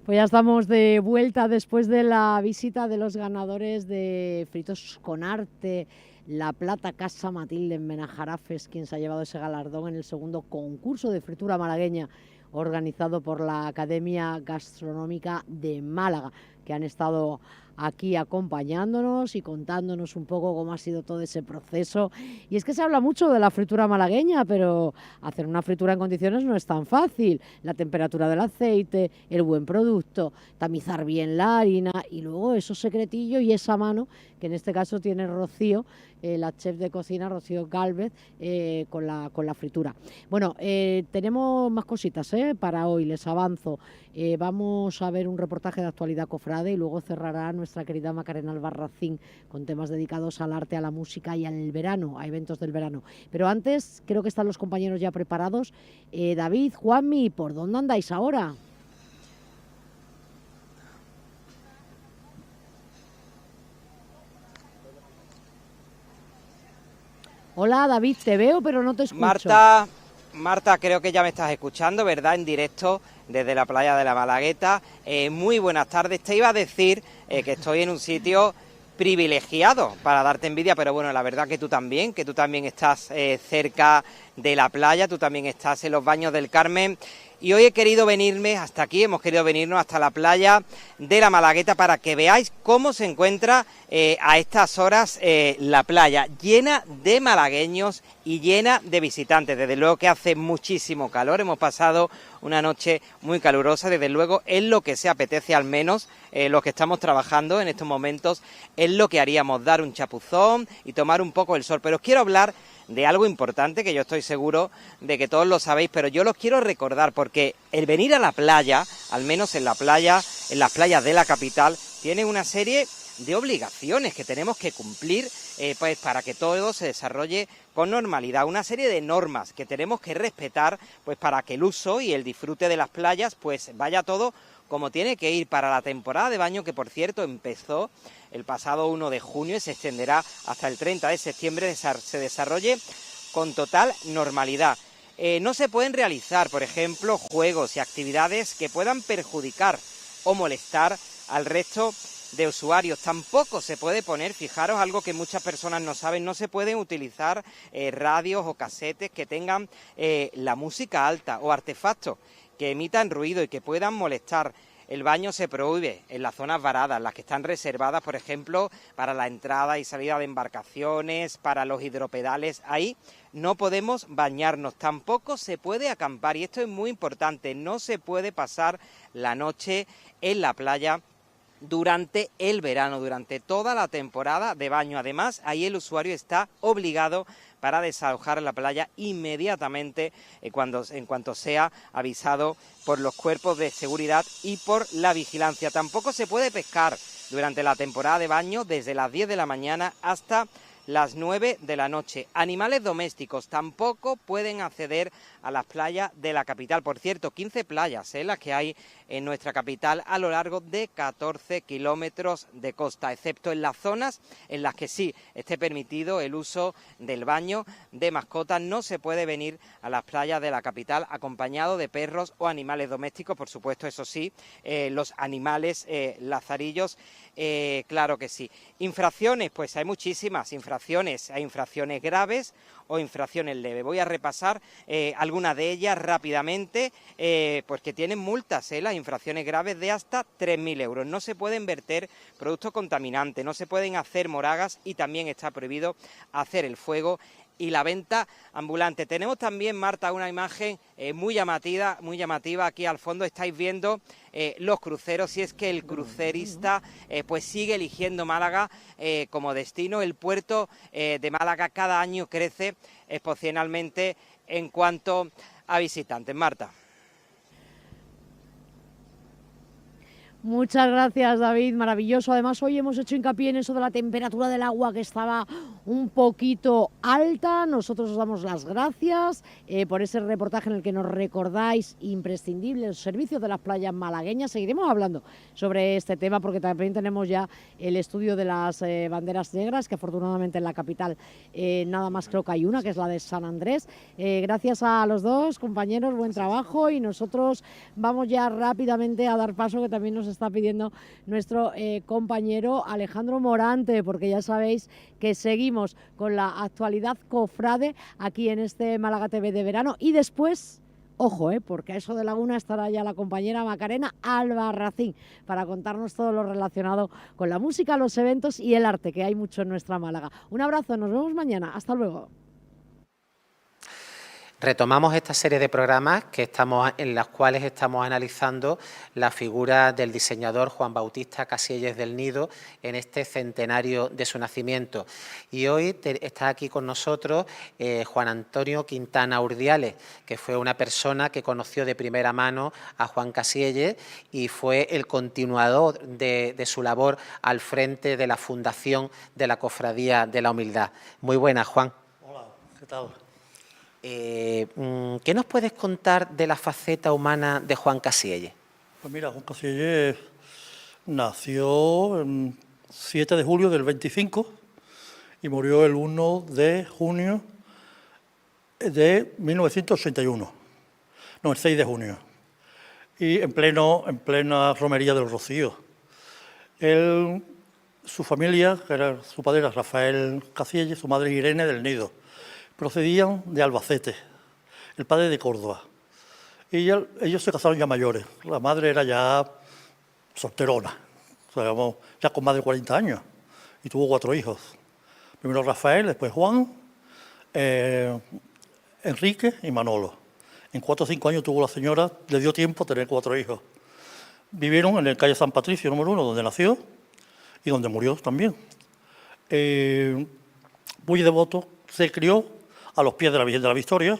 Pues ya estamos de vuelta después de la visita de los ganadores de Fritos con Arte. La Plata Casa Matilde en Benajarafes, quien se ha llevado ese galardón en el segundo concurso de fritura malagueña organizado por la Academia Gastronómica de Málaga, que han estado aquí acompañándonos y contándonos un poco cómo ha sido todo ese proceso. Y es que se habla mucho de la fritura malagueña, pero hacer una fritura en condiciones no es tan fácil. La temperatura del aceite, el buen producto, tamizar bien la harina y luego esos secretillos y esa mano que en este caso tiene Rocío, la chef de cocina Rocío Gálvez, con la fritura. Bueno, tenemos más cositas para hoy, les avanzo. Vamos a ver un reportaje de actualidad cofrade y luego cerrará nuestra querida Macarena Albarracín con temas dedicados al arte, a la música y al verano, a eventos del verano. Pero antes, creo que están los compañeros ya preparados. David, Juanmi, ¿por dónde andáis ahora? Hola David, te veo pero no te escucho. Marta, creo que ya me estás escuchando, ¿verdad? En directo desde la playa de la Malagueta. Muy buenas tardes. Te iba a decir que estoy en un sitio privilegiado para darte envidia, pero bueno, la verdad que tú también estás cerca de la playa, tú también estás en los Baños del Carmen. Y hoy he querido venirme hasta aquí, hemos querido venirnos hasta la playa de la Malagueta para que veáis cómo se encuentra a estas horas la playa, llena de malagueños y llena de visitantes. Desde luego que hace muchísimo calor, hemos pasado una noche muy calurosa, desde luego es lo que se apetece, al menos los que estamos trabajando en estos momentos, es lo que haríamos, dar un chapuzón y tomar un poco el sol. Pero os quiero hablar de algo importante que yo estoy seguro de que todos lo sabéis, pero yo los quiero recordar porque el venir a la playa, al menos en las playas de la capital, tiene una serie de obligaciones que tenemos que cumplir pues para que todo se desarrolle con normalidad, una serie de normas que tenemos que respetar pues para que el uso y el disfrute de las playas pues vaya todo como tiene que ir para la temporada de baño, que por cierto empezó el pasado 1 de junio y se extenderá hasta el 30 de septiembre, se desarrolle con total normalidad. No se pueden realizar, por ejemplo, juegos y actividades que puedan perjudicar o molestar al resto de usuarios. Tampoco se puede poner, fijaros, algo que muchas personas no saben, no se pueden utilizar radios o casetes que tengan la música alta o artefactos que emitan ruido y que puedan molestar. El baño se prohíbe en las zonas varadas, las que están reservadas, por ejemplo, para la entrada y salida de embarcaciones, para los hidropedales. Ahí no podemos bañarnos, tampoco se puede acampar, y esto es muy importante, no se puede pasar la noche en la playa durante el verano, durante toda la temporada de baño. Además, ahí el usuario está obligado para desalojar la playa inmediatamente en cuanto sea avisado por los cuerpos de seguridad y por la vigilancia. Tampoco se puede pescar durante la temporada de baño desde las 10 de la mañana hasta las 9 de la noche. Animales domésticos tampoco pueden acceder a las playas de la capital. Por cierto, 15 playas las que hay en nuestra capital a lo largo de 14 kilómetros de costa, excepto en las zonas en las que sí esté permitido el uso del baño de mascotas. No se puede venir a las playas de la capital acompañado de perros o animales domésticos, por supuesto, eso sí, los animales lazarillos, claro que sí. Infracciones, pues hay muchísimas infracciones, hay infracciones graves o infracciones leves. Voy a repasar algunas de ellas rápidamente, pues que tienen multas, las infracciones graves de hasta 3.000 euros. No se pueden verter productos contaminantes, no se pueden hacer moragas y también está prohibido hacer el fuego y la venta ambulante. Tenemos también, Marta, una imagen muy llamativa. Aquí al fondo estáis viendo los cruceros, y es que el crucerista pues sigue eligiendo Málaga como destino. El puerto de Málaga cada año crece exponencialmente en cuanto a visitantes. Marta. Muchas gracias, David, maravilloso. Además, hoy hemos hecho hincapié en eso de la temperatura del agua, que estaba un poquito alta. Nosotros os damos las gracias por ese reportaje en el que nos recordáis imprescindibles los servicios de las playas malagueñas. Seguiremos hablando sobre este tema porque también tenemos ya el estudio de las banderas negras, que afortunadamente en la capital nada más creo que hay una, que es la de San Andrés. Gracias a los dos compañeros, buen trabajo, y nosotros vamos ya rápidamente a dar paso, que también nos está pidiendo nuestro compañero Alejandro Morante, porque ya sabéis que seguimos con la actualidad cofrade aquí en este Málaga TV de verano, y después, ojo, porque a eso de Laguna estará ya la compañera Macarena Albarracín para contarnos todo lo relacionado con la música, los eventos y el arte, que hay mucho en nuestra Málaga. Un abrazo, nos vemos mañana, hasta luego. Retomamos esta serie de programas en las cuales estamos analizando la figura del diseñador Juan Bautista Casielles del Nido en este centenario de su nacimiento. Y hoy está aquí con nosotros Juan Antonio Quintana Urdiales, que fue una persona que conoció de primera mano a Juan Casielles y fue el continuador de su labor al frente de la fundación de la Cofradía de la Humildad. Muy buenas, Juan. Hola, ¿qué tal? ¿Qué nos puedes contar de la faceta humana de Juan Casielles? Pues mira, Juan Casielles nació el 7 de julio del 25 y murió el 1 de junio de 1981, no, el 6 de junio, y en plena romería del Rocío. Su familia, su padre era Rafael Casielles, su madre Irene del Nido, procedían de Albacete, el padre de Córdoba. Y ellos se casaron ya mayores. La madre era ya solterona, o sea, ya con más de 40 años, y tuvo 4 hijos. Primero Rafael, después Juan, Enrique y Manolo. En 4 o 5 años tuvo la señora, le dio tiempo a tener 4 hijos. Vivieron en el calle San Patricio, número 1, donde nació y donde murió también. Muy devoto, se crió a los pies de la Virgen de la Victoria,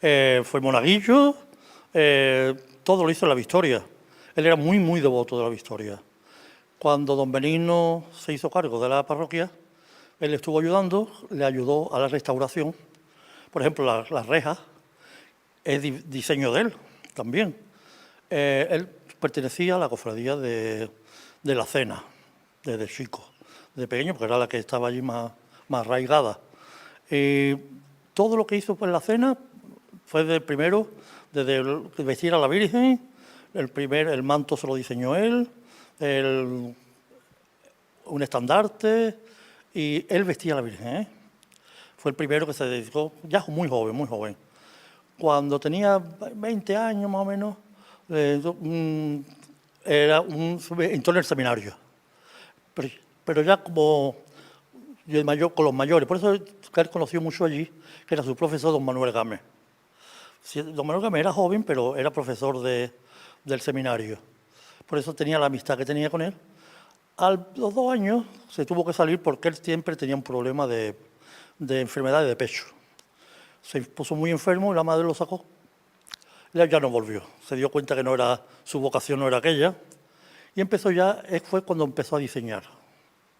fue monaguillo, todo lo hizo en la Victoria. Él era muy, muy devoto de la Victoria. Cuando don Benigno se hizo cargo de la parroquia, él estuvo ayudando, le ayudó a la restauración. Por ejemplo, las rejas es diseño de él también. Él pertenecía a la cofradía de la Cena, desde chico, de pequeño, porque era la que estaba allí más arraigada. Todo lo que hizo en la Cena fue primero, desde vestir a la Virgen, el manto se lo diseñó él, un estandarte, y él vestía a la Virgen. Fue el primero que se dedicó, ya muy joven, muy joven. Cuando tenía 20 años más o menos, entró en el seminario. Pero ya como con los mayores, por eso que él conoció mucho allí, que era su profesor, don Manuel Gámez. Don Manuel Gámez era joven, pero era profesor del seminario. Por eso tenía la amistad que tenía con él. A los 2 años se tuvo que salir porque él siempre tenía un problema de enfermedades de pecho. Se puso muy enfermo y la madre lo sacó. Él ya no volvió. Se dio cuenta que su vocación no era aquella. Y fue cuando empezó a diseñar,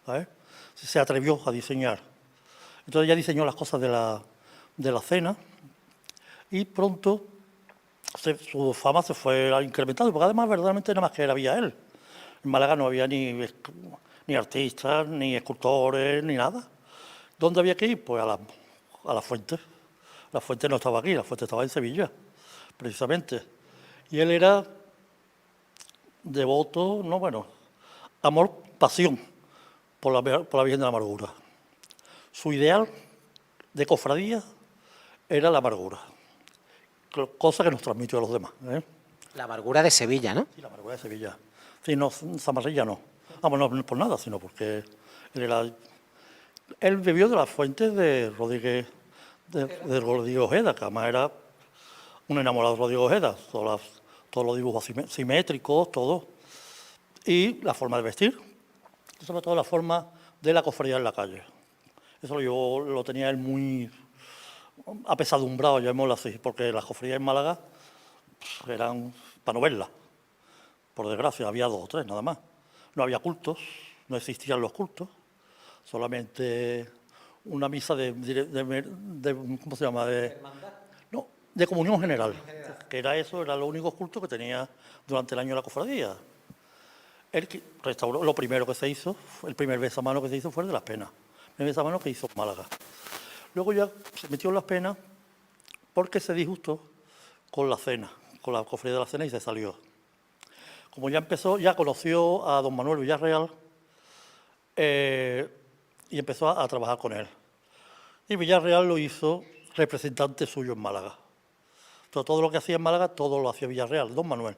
¿sabes? Se atrevió a diseñar. Entonces ya diseñó las cosas de la Cena y pronto su fama se fue incrementando, porque además verdaderamente nada más que había él. En Málaga no había ni artistas, ni escultores, ni nada. ¿Dónde había que ir? Pues a la fuente. La fuente no estaba aquí, la fuente estaba en Sevilla, precisamente. Y él era devoto, amor, pasión por la Virgen de la Amargura. Su ideal de cofradía era la amargura, cosa que nos transmitió a los demás. La amargura de Sevilla, ¿no? Sí, la amargura de Sevilla. Sí, no, Zamarrilla no. Vamos, no por nada, sino porque él bebió de las fuentes de Rodríguez Ojeda, que además era un enamorado de Rodríguez Ojeda, todos los dibujos simétricos, todo. Y la forma de vestir, sobre todo la forma de la cofradía en la calle. Eso lo tenía él muy apesadumbrado, llamémoslo así, porque las cofradías en Málaga eran para no verlas. Por desgracia, había 2 o 3 nada más. No había cultos, no existían los cultos, solamente una misa ¿cómo se llama? No, de comunión general, que era eso, era lo único culto que tenía durante el año la cofradía. Él restauró, lo primero que se hizo, el primer besamano que se hizo fue el de las penas, el primer besamano que hizo Málaga. Luego ya se metió en las penas porque se disgustó con la cena, con la cofradía de la cena y se salió. Como ya empezó, ya conoció a don Manuel Villarreal y empezó a trabajar con él. Y Villarreal lo hizo representante suyo en Málaga. Todo lo que hacía en Málaga, todo lo hacía Villarreal, don Manuel.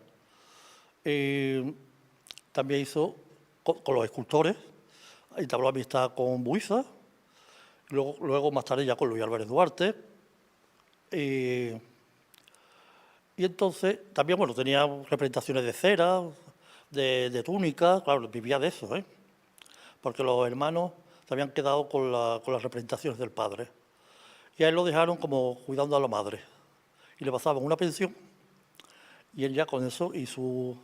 También hizo con los escultores, entabló amistad con Buiza, luego más tarde ya con Luis Álvarez Duarte. Y entonces también, bueno, tenía representaciones de cera, de túnica, claro, vivía de eso, porque los hermanos se habían quedado con las representaciones del padre. Y a él lo dejaron como cuidando a la madre. Y le pasaban una pensión y él ya con eso y sus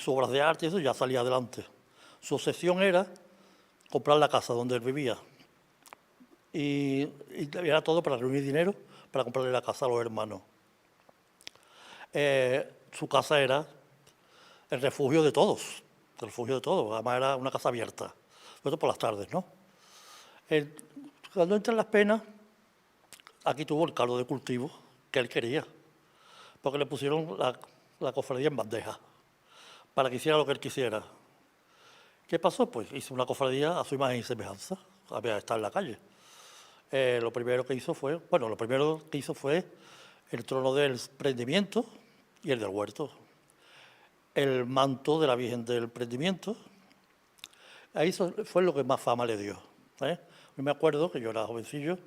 obras de arte y eso ya salía adelante. Su obsesión era comprar la casa donde él vivía. Y era todo para reunir dinero para comprarle la casa a los hermanos. Su casa era el refugio de todos, además era una casa abierta, sobre todo por las tardes, ¿no? Cuando entran las penas, aquí tuvo el caldo de cultivo que él quería, porque le pusieron la cofradía en bandeja, para que hiciera lo que él quisiera. ¿Qué pasó? Pues hizo una cofradía a su imagen y semejanza, había que estar en la calle. Lo primero que hizo fue el trono del prendimiento y el del huerto. El manto de la Virgen del Prendimiento, ahí fue lo que más fama le dio. Yo me acuerdo que yo era jovencillo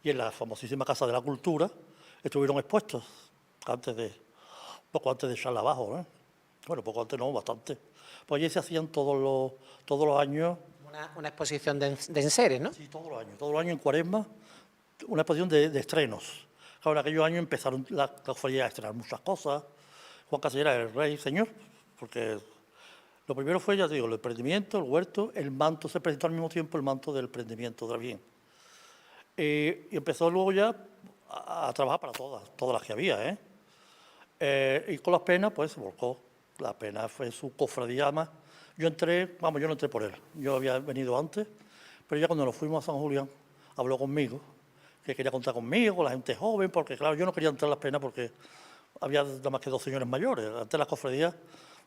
y en la famosísima Casa de la Cultura estuvieron expuestos poco antes de echarla abajo. Bueno, poco antes no, bastante. Pues allí se hacían todos los años. Una exposición de enseres, ¿no? Sí, todos los años en Cuaresma, una exposición de estrenos. Claro, en aquellos años empezaron la cofradía a estrenar muchas cosas. Juan Casillera era el rey, señor, porque lo primero fue, ya te digo, el prendimiento, el huerto, el manto, se presentó al mismo tiempo el manto del prendimiento de la Virgen. Y empezó luego ya a trabajar para todas las que había, y con las penas, pues se volcó. La pena fue su cofradía, además. Yo no entré por él, yo había venido antes, pero ya cuando nos fuimos a San Julián, habló conmigo, que quería contar conmigo, con la gente joven, porque claro, yo no quería entrar en las penas porque había nada más que 2 señores mayores. Antes las cofradías,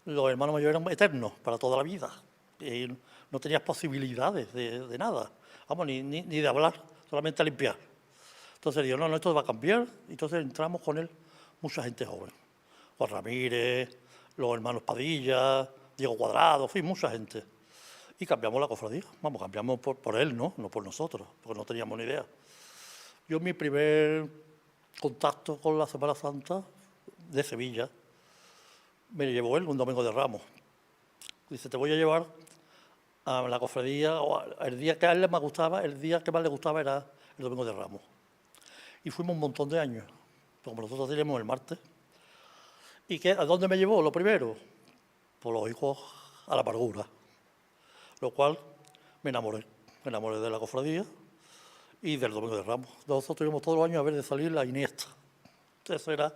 los hermanos mayores eran eternos para toda la vida. Y no tenías posibilidades de nada, vamos, ni de hablar, solamente a limpiar. Entonces digo, no, esto va a cambiar. Entonces entramos con él, mucha gente joven. Juan Ramírez, los hermanos Padilla, Diego Cuadrado, en fin, mucha gente. Y cambiamos la cofradía. Vamos, cambiamos por él, no por nosotros, porque no teníamos ni idea. Yo mi primer contacto con la Semana Santa de Sevilla me llevó él un domingo de Ramos. Dice, te voy a llevar a la cofradía, el día que a él más gustaba, el día que más le gustaba era el domingo de Ramos. Y fuimos un montón de años, como nosotros teníamos el martes. ¿Y a dónde me llevó? Lo primero, por lógico, a la amargura, lo cual me enamoré de la cofradía y del domingo de Ramos. Nosotros íbamos todos los años a ver de salir la Iniesta. Eso era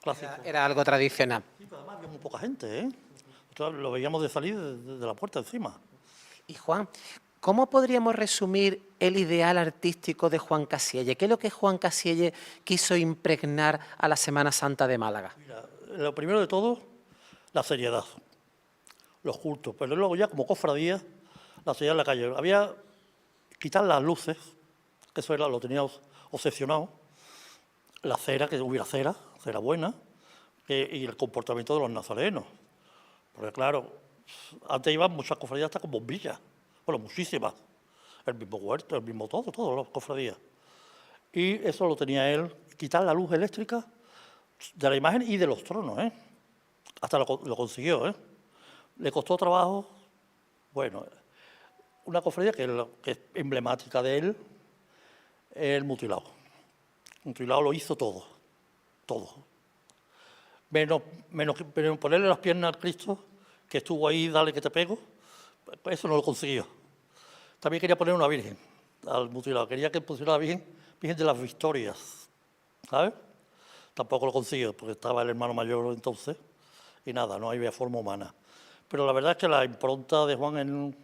clásico. Era algo tradicional. Sí, pero además había muy poca gente, Nosotros lo veíamos de salir de la puerta encima. Y Juan, ¿cómo podríamos resumir el ideal artístico de Juan Casielle? ¿Qué es lo que Juan Casielle quiso impregnar a la Semana Santa de Málaga? Mira, lo primero de todo, la seriedad, los cultos, pero luego ya como cofradía, la seriedad en la calle. Había quitar las luces, que eso lo teníamos obsesionado, la cera, que hubiera cera buena, y el comportamiento de los nazarenos. Porque claro, antes iban muchas cofradías hasta con bombillas, bueno, muchísimas, el mismo huerto, el mismo todo, las cofradías. Y eso lo tenía él, quitar la luz eléctrica de la imagen y de los tronos, Hasta lo consiguió, Le costó trabajo, bueno, una cofradía que es emblemática de él, es el mutilado. El mutilado lo hizo todo. Menos ponerle las piernas al Cristo, que estuvo ahí, dale que te pego, eso no lo consiguió. También quería poner una Virgen, al mutilado. Quería que pusiera la Virgen de las Victorias, ¿sabes? Tampoco lo consiguió, porque estaba el hermano mayor entonces, y nada, no había forma humana. Pero la verdad es que la impronta de Juan en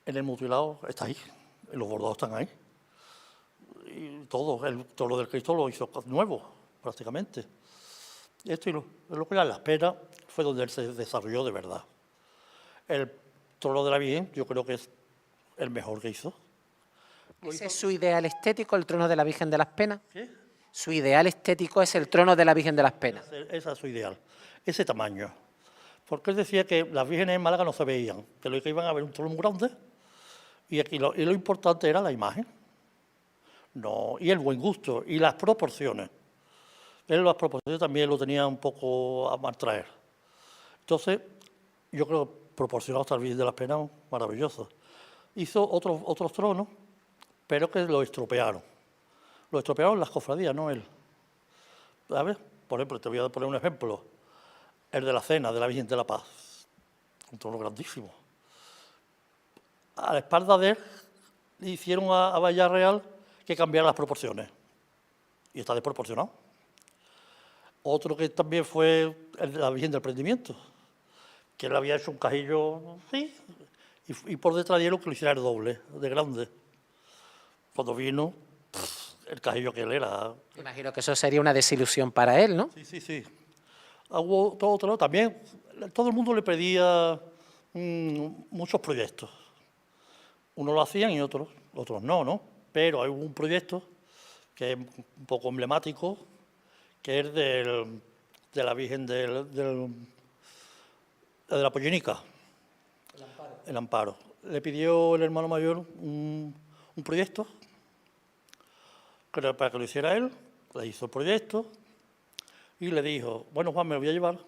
el mutilado está ahí, los bordados están ahí. Y todo lo del Cristo lo hizo nuevo, prácticamente. Esto y lo que era la espera fue donde él se desarrolló de verdad. El trono de la Virgen yo creo que es el mejor que hizo. ¿Ese es su ideal estético, el trono de la Virgen de las Penas? ¿Qué? Su ideal estético es el trono de la Virgen de las Penas. Ese es su ideal, ese tamaño. Porque él decía que las vírgenes en Málaga no se veían, que lo que iban a ver un trono muy grande, y aquí lo importante era la imagen, no, y el buen gusto, y las proporciones. Él las proporciones también lo tenía un poco a maltraer. Entonces, yo creo que proporcionado hasta el Virgen de las Penas, maravilloso. Hizo otros tronos, pero que lo estropearon. Lo estropearon las cofradías, no él. ¿Sabes? Por ejemplo, te voy a poner un ejemplo. El de la Cena, de la Virgen de la Paz. Un trono grandísimo. A la espalda de él le hicieron a Villarreal que cambiara las proporciones. Y está desproporcionado. Otro que también fue el de la Virgen del Prendimiento, que él había hecho un cajillo, sí, y por detrás dieron que lo hiciera el doble, de grande. Cuando vino, el cajillo que él era. Imagino que eso sería una desilusión para él, ¿no? Sí. Hubo todo, también, todo el mundo le pedía muchos proyectos. Unos lo hacían y otros no. Pero hay un proyecto que es un poco emblemático, que es de la Virgen de la Pollenica, el Amparo. Le pidió el hermano mayor un proyecto para que lo hiciera él, le hizo el proyecto y le dijo, bueno, Juan, me lo voy a llevar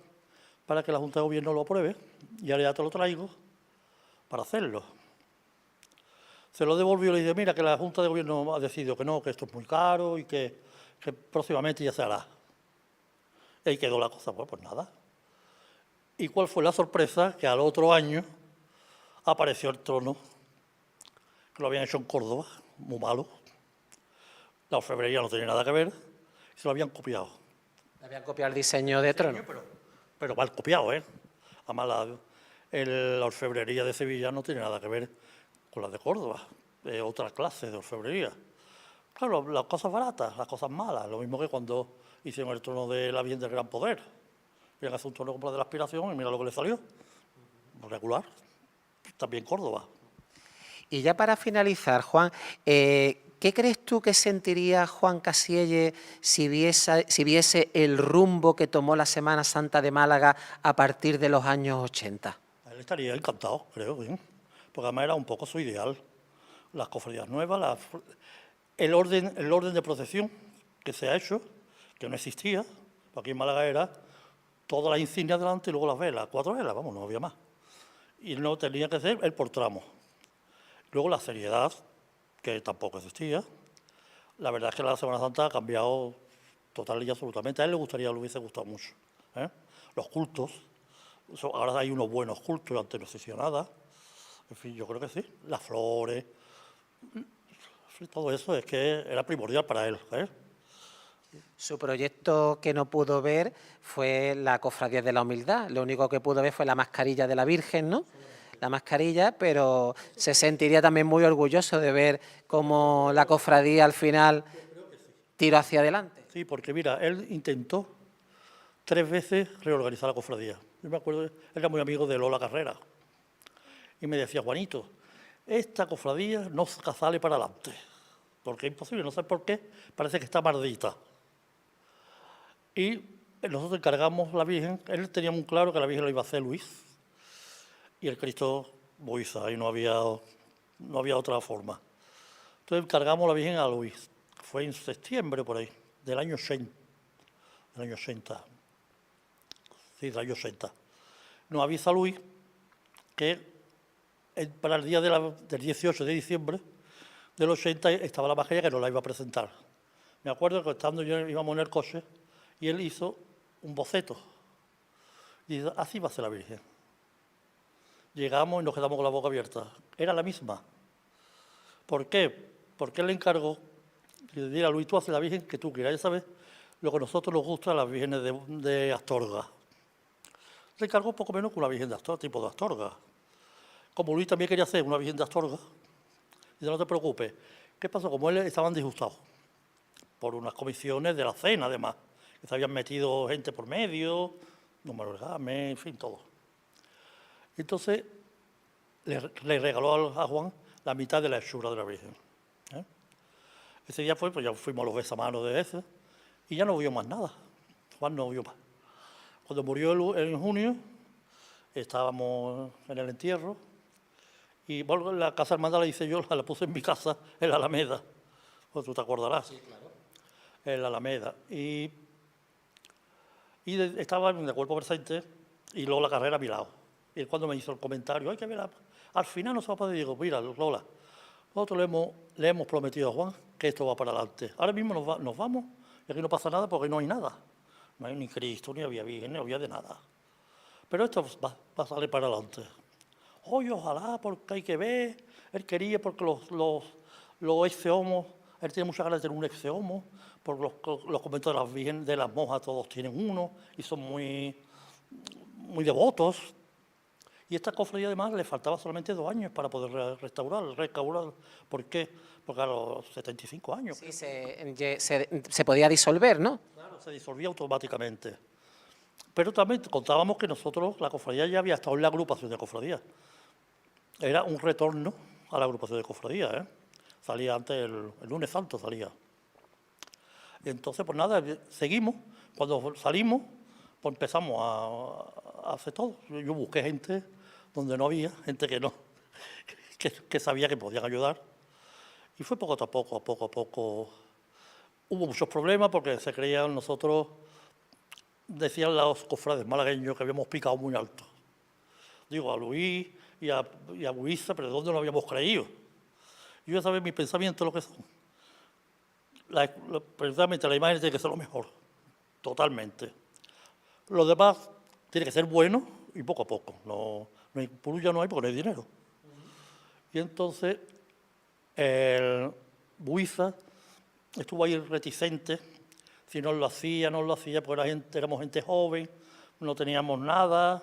para que la Junta de Gobierno lo apruebe y ahora ya te lo traigo para hacerlo. Se lo devolvió y le dije, mira, que la Junta de Gobierno ha decidido que no, que esto es muy caro y que próximamente ya se hará. Y ahí quedó la cosa, pues nada. ¿Y cuál fue la sorpresa? Que al otro año apareció el trono, que lo habían hecho en Córdoba, muy malo. La orfebrería no tenía nada que ver, y se lo habían copiado. Le habían copiado el diseño de trono. Pero mal copiado, ¿eh? Además, la orfebrería de Sevilla no tiene nada que ver con la de Córdoba, de otra clase de orfebrería. Claro, las cosas baratas, las cosas malas, lo mismo que cuando hicieron el trono de la Virgen del Gran Poder. Querían hacer un trono de la aspiración y mira lo que le salió. Regular. También Córdoba. Y ya para finalizar, Juan, ¿qué crees tú que sentiría Juan Casielles si viese el rumbo que tomó la Semana Santa de Málaga a partir de los años 80? Él estaría encantado, creo, ¿sí? Porque además era un poco su ideal. Las cofradías nuevas, el orden de procesión que se ha hecho, que no existía, aquí en Málaga era todas las insignias delante y luego las velas, 4 velas, vamos, no había más. Y no tenía que ser el por tramo. Luego la seriedad, que tampoco existía. La verdad es que la Semana Santa ha cambiado total y absolutamente. A él le hubiese gustado mucho. Los cultos, ahora hay unos buenos cultos, antes no existía nada. En fin, yo creo que sí. Las flores, todo eso es que era primordial para él. Su proyecto que no pudo ver fue la Cofradía de la Humildad. Lo único que pudo ver fue la mascarilla de la Virgen, ¿no? La mascarilla, pero se sentiría también muy orgulloso de ver cómo la cofradía al final tiró hacia adelante. Sí, porque mira, él intentó 3 veces reorganizar la cofradía. Yo me acuerdo, él era muy amigo de Lola Carrera. Y me decía, Juanito, esta cofradía no sale para adelante, porque es imposible, no sé por qué, parece que está maldita. Y nosotros encargamos la Virgen, él tenía muy claro que la Virgen lo iba a hacer Luis, y el Cristo Moisés, y no había otra forma. Entonces encargamos la Virgen a Luis, fue en septiembre por ahí, del año 80. Sí, del año 80. Nos avisa Luis que para el día del 18 de diciembre del 80 estaba la mascarilla que nos la iba a presentar. Me acuerdo que estando yo íbamos en el coche y él hizo un boceto. Y dice, así va a ser la Virgen. Llegamos y nos quedamos con la boca abierta. Era la misma. ¿Por qué? Porque él le encargó y le diga a Luis, tú haces la Virgen que tú quieras. Ya sabes lo que a nosotros nos gusta, las vírgenes de Astorga. Le encargó poco menos que una Virgen de Astorga, tipo de Astorga. Como Luis también quería hacer una Virgen de Astorga, dice, no te preocupes. ¿Qué pasó? Como él estaban disgustados por unas comisiones de la cena, además, que se habían metido gente por medio, Manuel Gámez, en fin, todo. Entonces, le regaló a Juan la mitad de la hechura de la Virgen. Ese día pues ya fuimos a los besamanos de ese y ya no vio más nada. Juan no vio más. Cuando murió en junio, estábamos en el entierro y bueno, la casa hermana la hice yo, la puse en mi casa, en la Alameda. Pues tú te acordarás. Sí, claro. En la Alameda. Y estaba en el cuerpo presente y luego la carrera a mi lado. Y él cuando me hizo el comentario, hay que ver, al final no se va a poder, digo, mira, Lola, nosotros le hemos prometido a Juan que esto va para adelante. Ahora mismo nos vamos y aquí no pasa nada porque no hay nada. No hay ni Cristo, ni había Virgen, ni había de nada. Pero esto va a salir para adelante. Oye, ojalá, porque hay que ver. Él quería, porque los ex-homos, él tiene muchas ganas de tener un ex-homo, porque los conventos de las Virgen, de las monjas, todos tienen uno y son muy devotos. Y esta cofradía, además, le faltaba solamente 2 años para poder restaurar. ¿Por qué? Porque a los 75 años. Sí, se podía disolver, ¿no? Claro, se disolvía automáticamente. Pero también contábamos que nosotros, la cofradía ya había estado en la agrupación de cofradías. Era un retorno a la agrupación de cofradías, ¿eh? Salía antes, el lunes santo salía. Y entonces, pues nada, seguimos. Cuando salimos, pues empezamos a hacer todo. Yo busqué gente donde no había, gente que sabía que podían ayudar. Y fue poco a poco. Hubo muchos problemas porque se creían nosotros, decían los cofrades malagueños que habíamos picado muy alto. Digo, a Luis y a Buiza, pero ¿de dónde lo habíamos creído? Yo ya sabía mi pensamiento lo que son. Precisamente la imagen tiene que ser lo mejor, totalmente. Lo demás tiene que ser bueno y poco a poco. No hay purulla, no hay porque no hay dinero. Y entonces el Buiza estuvo ahí reticente, si no lo hacía, porque éramos gente joven, no teníamos nada,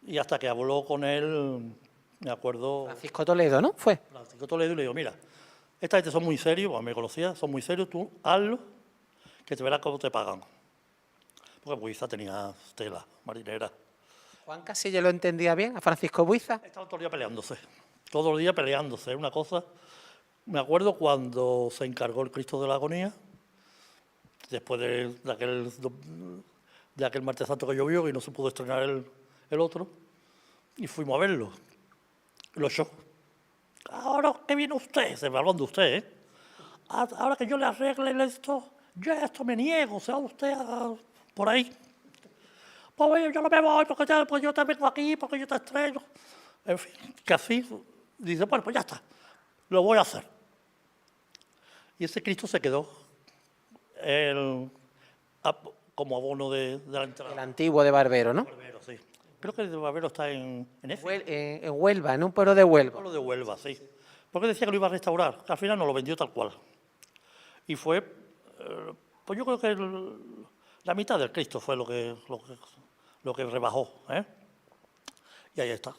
y hasta que habló con él, me acuerdo... Francisco Toledo, ¿no? Francisco Toledo, y le digo, mira, esta gente son muy serios, pues me conocía, son muy serios, tú hazlo, que te verás cómo te pagan. Porque Buiza tenía tela marinera. ¿Juan Casillas lo entendía bien, a Francisco Buiza? Estaban todo el día peleándose, una cosa. Me acuerdo cuando se encargó el Cristo de la Agonía, después de aquel martes santo que llovió y no se pudo estrenar el otro, y fuimos a verlo. Lo echó. Ahora que viene usted, se me hablan de usted, ¿eh? Ahora que yo le arregle esto, yo a esto me niego, se va usted por ahí. Pues yo no me voy porque yo te vengo aquí, porque yo te estreno. En fin, que así, dice, bueno, pues ya está, lo voy a hacer. Y ese Cristo se quedó como abono de la entrada. El antiguo de Barbero, ¿no? Barbero, sí. Creo que el de Barbero está en Huelva, en un pueblo de Huelva. Un pueblo de Huelva, sí. Porque decía que lo iba a restaurar, que al final no lo vendió tal cual. Y fue, pues yo creo que la mitad del Cristo fue lo que rebajó, ¿eh? Y ahí está.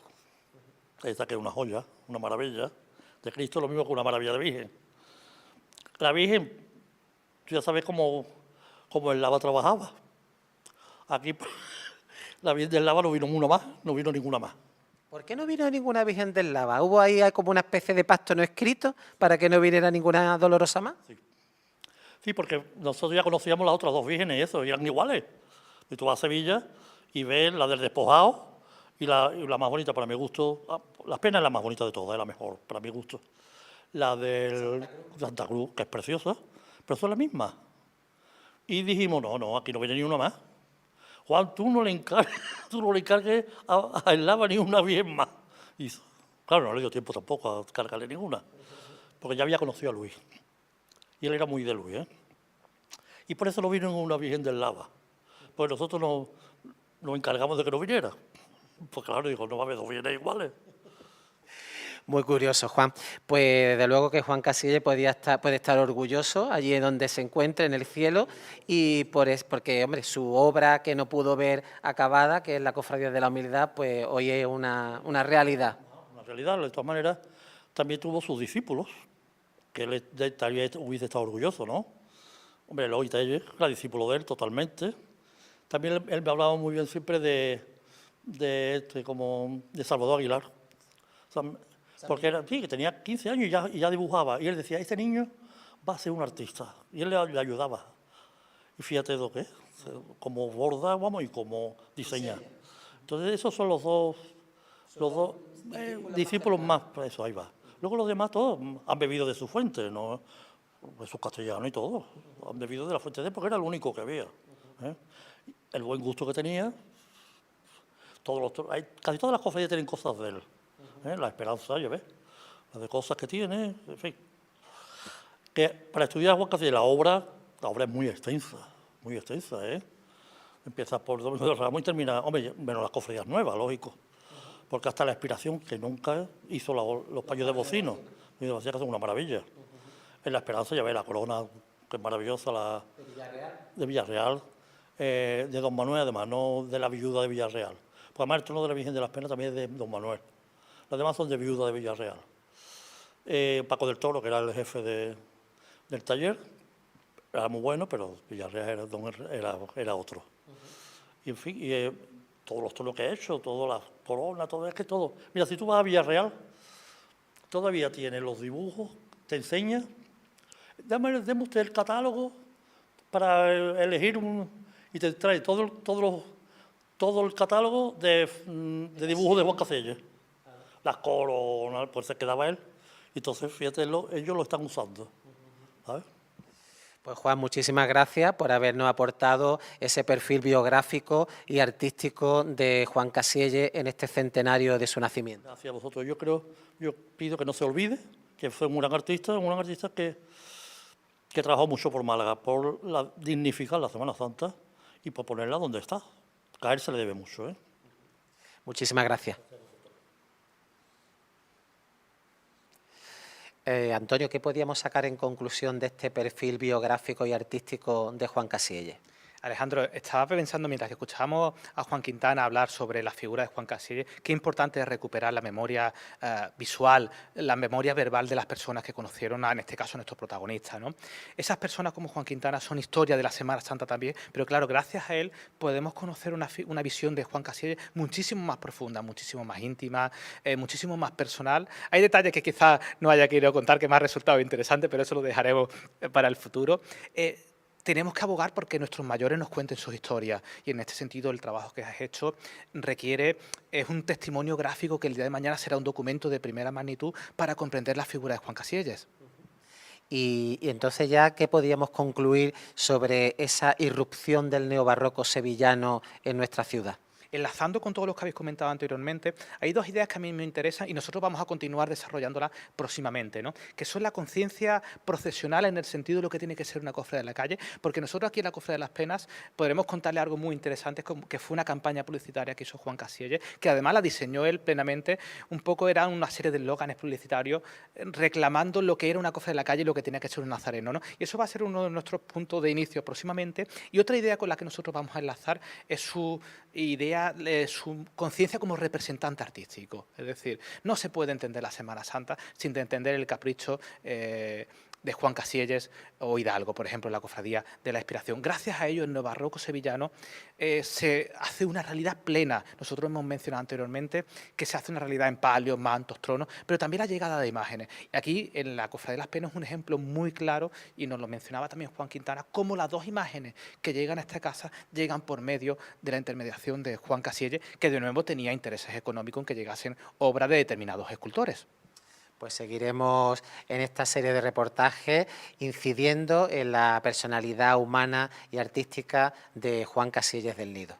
Ahí está, que es una joya, una maravilla de Cristo, lo mismo que una maravilla de Virgen. La Virgen, tú ya sabes cómo el Lava trabajaba. Aquí la Virgen del Lava no vino ninguna más. ¿Por qué no vino ninguna Virgen del Lava? ¿Hubo ahí como una especie de pacto no escrito para que no viniera ninguna Dolorosa más? Sí, porque nosotros ya conocíamos las otras 2 vírgenes y eso, y eran iguales. Y tú vas a Sevilla y ves la del despojado y la más bonita para mi gusto. La Pena es la más bonita de todas, es la mejor para mi gusto. La del Santa Cruz, que es preciosa, pero son las mismas. Y dijimos, no, aquí no viene ni una más. Juan, tú no le encargues a el Lava ni una Virgen más. Y claro, no le dio tiempo tampoco a cargarle ninguna, porque ya había conocido a Luis. Y él era muy de Luis, ¿eh? Y por eso no vino una Virgen del Lava. Pues nosotros nos encargamos de que no viniera. Pues claro, digo, no va a haber 2 vírgenes iguales. Muy curioso, Juan. Pues de luego que Juan Casillas puede estar orgulloso allí donde se encuentre, en el cielo, y porque, hombre, su obra que no pudo ver acabada, que es la Cofradía de la Humildad, pues hoy es una realidad. Una realidad, de todas maneras, también tuvo sus discípulos, que él hubiese estado orgulloso, ¿no? Hombre, Eloy Telles era discípulo de él totalmente. También él me hablaba muy bien siempre de Salvador Aguilar. O sea, porque era, sí, que tenía 15 años y ya dibujaba. Y él decía, este niño va a ser un artista. Y él le ayudaba. Y fíjate lo que es, como borda, vamos, y como diseña. Entonces esos son los dos discípulos más, pues eso, ahí va. Luego los demás todos han bebido de su fuente, ¿no? Pues sus castellanos y todo. Han bebido de la fuente de él porque era el único que había. ¿Eh? El buen gusto que tenía. Casi todas las cofradías tienen cosas de él. La esperanza, ya ves, las de cosas que tiene, en fin. Que para estudiar Juan Casillas la obra es muy extensa, ¿eh? Empieza por Domingo de Ramos y termina, hombre, menos las cofradías nuevas, lógico. Porque hasta la Expiración, que nunca hizo los payos de bocino, y de que son una maravilla. En la Esperanza ya ves la corona, que es maravillosa, de Villarreal, de Don Manuel, además, no de la viuda de Villarreal. Pues además el trono de la Virgen de las Penas también es de Don Manuel. Los demás son de viuda de Villarreal. Paco del Toro, que era el jefe del taller, era muy bueno, pero Villarreal era otro. Y en fin, todos los toros que he hecho, todas las coronas, todo, es que todo. Mira, si tú vas a Villarreal, todavía tiene los dibujos, te enseña. Deme usted el catálogo para elegir y te trae todo el catálogo de dibujos de Juan Casillas. Las coronas, pues se quedaba él. Entonces, fíjate, ellos lo están usando, ¿sabes? Pues Juan, muchísimas gracias por habernos aportado ese perfil biográfico y artístico de Juan Casillas en este centenario de su nacimiento. Gracias a vosotros. Yo pido que no se olvide que fue un gran artista que trabajó mucho por Málaga, por dignificar la Semana Santa y por ponerla donde está. Que a él se le debe mucho, ¿eh? Muchísimas gracias. Antonio, ¿qué podíamos sacar en conclusión de este perfil biográfico y artístico de Juan Casillas? Alejandro, estaba pensando mientras escuchábamos a Juan Quintana hablar sobre la figura de Juan Casillas, qué importante es recuperar la memoria visual, la memoria verbal de las personas que conocieron, en este caso, a nuestros protagonistas, ¿no? Esas personas como Juan Quintana son historia de la Semana Santa también, pero claro, gracias a él podemos conocer una visión de Juan Casillas muchísimo más profunda, muchísimo más íntima, muchísimo más personal. Hay detalles que quizás no haya querido contar que me ha resultado interesante, pero eso lo dejaremos para el futuro. Tenemos que abogar porque nuestros mayores nos cuenten sus historias y en este sentido el trabajo que has hecho es un testimonio gráfico que el día de mañana será un documento de primera magnitud para comprender la figura de Juan Casillas. Y entonces ya, ¿qué podíamos concluir sobre esa irrupción del neobarroco sevillano en nuestra ciudad? Enlazando con todo lo que habéis comentado anteriormente, hay dos ideas que a mí me interesan y nosotros vamos a continuar desarrollándolas próximamente, ¿no? Que son la conciencia procesional en el sentido de lo que tiene que ser una cofradía de la calle, porque nosotros aquí en la Cofradía de las Penas podremos contarle algo muy interesante, que fue una campaña publicitaria que hizo Juan Casillas, que además la diseñó él plenamente, un poco era una serie de eslóganes publicitarios reclamando lo que era una cofradía de la calle y lo que tenía que ser un nazareno, ¿no? Y eso va a ser uno de nuestros puntos de inicio próximamente. Y otra idea con la que nosotros vamos a enlazar es su su conciencia como representante artístico. Es decir, no se puede entender la Semana Santa sin entender el capricho de Juan Casillas o Hidalgo, por ejemplo, la Cofradía de la Inspiración. Gracias a ello, el neobarroco sevillano se hace una realidad plena. Nosotros hemos mencionado anteriormente que se hace una realidad en palios, mantos, tronos, pero también la llegada de imágenes. Y aquí, en la Cofradía de las Penas, es un ejemplo muy claro, y nos lo mencionaba también Juan Quintana, cómo las dos imágenes que llegan a esta casa llegan por medio de la intermediación de Juan Casillas, que de nuevo tenía intereses económicos en que llegasen obras de determinados escultores. Pues seguiremos en esta serie de reportajes incidiendo en la personalidad humana y artística de Juan Casillas del Nido.